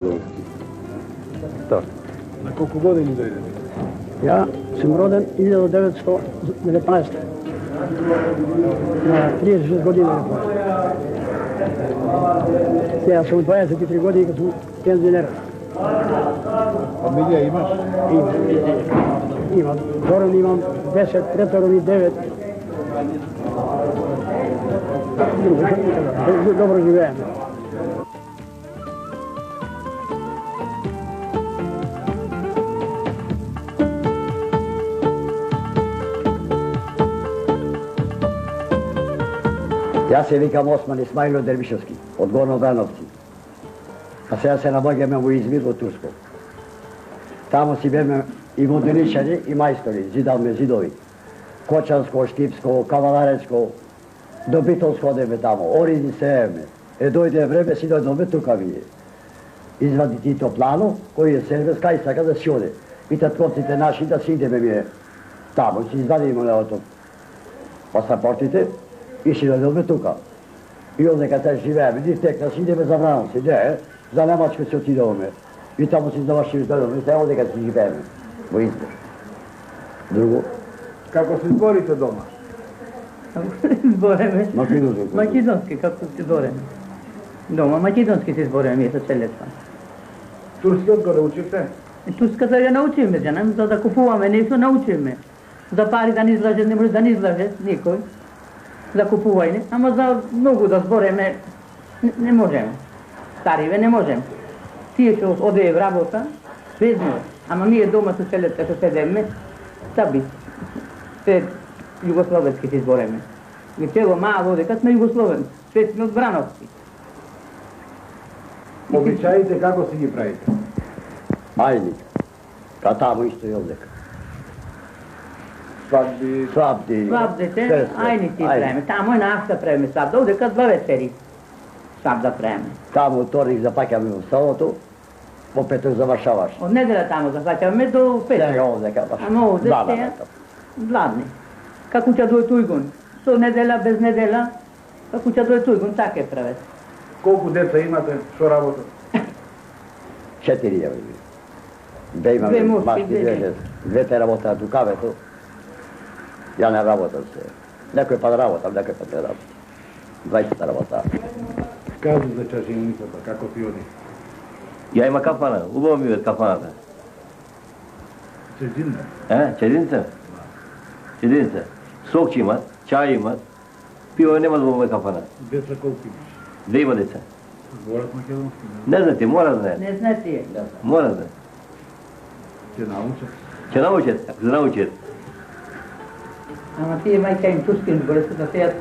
Да. На колку години дојде? Ја сум роден 1919. На 36 години. Сега сум 23 години като сум пензионер. Фамилија имаш? Имам. Зоран имам 10, третором и 9. Добро живееме. Јас се викам Осман Исмаило Дервишевски, од Горно Бановци. А сега се наоѓаме во Измир, во Турско. Таму си беме и модерничари и мајстори, зидавме зидови. Кочанско, Штипско, Каваларецко, до Битолско одеме таму, ориди се еме. Дојде време, си дојдоме тука вие. Извади Тито плано, кој е сервис, кај сака да си оде. И татковците наши да си идеме вие таму, си извадиме леото пасапортите, и си дојдоме тука. И одека те живееме, ни текна си идеме за Врановци, не, за Немачко си отидоме. И таму си завршили дојдоме, и сега одека си живееме во Измир. Друго? Како се зборите дома? Збореме. Македонски. Македонски, како се збореме. Дома македонски се збореме ние со целества. Турскиот го научивте? Турската ја научиме, женам, за да купуваме нешто научиме. За пари да не излаже, не може да не излаже никој. За купување, ама за многу да збореме не можеме. Стариве не можеме. Тие што одеја работа, безно. Ама ние дома со целеска што седеме, саби. Се југословенски се збореме. И цело мало одека сме југословенци, се сме од Брановци. Обичаите како си ги правите? Ајде, ка таму исто и овдека. Свадби? Свабдите, ајни ти правиме. Таму е нашата правиме свабда, одека два вечери. Свабда правиме. Таму вторник запаќаме во саботу, по петок завршаваш. Од неделя таму зафаќаме до петок. Сега овдека баш. Ама овде Длада, сега така. гладни. Како ќе дојде тујгон. Со неделя, без неделя, како ќе дојде тујгон, така е правет. Колку деца имате, што работат? 4 евро. Две имаме Две мушки, машки, две двете работат у кавето. Ја не работам се. Некој пат работам, некој пат не работам. 20 работа. Кажи за чашиницата, како ти оди? Ја има кафана, убаво ми е кафаната. Чединна? Чединца? Чединца. Сок има, чај има, пиво нема да во кафана. Деца колку имаш? Две има деца. Зборат македонски? Не знаете, мора да знаете. Не знаете. Мора да. Ќе научат? Ќе научат, ако се научат. Ама тие мајка им турски збори, да сега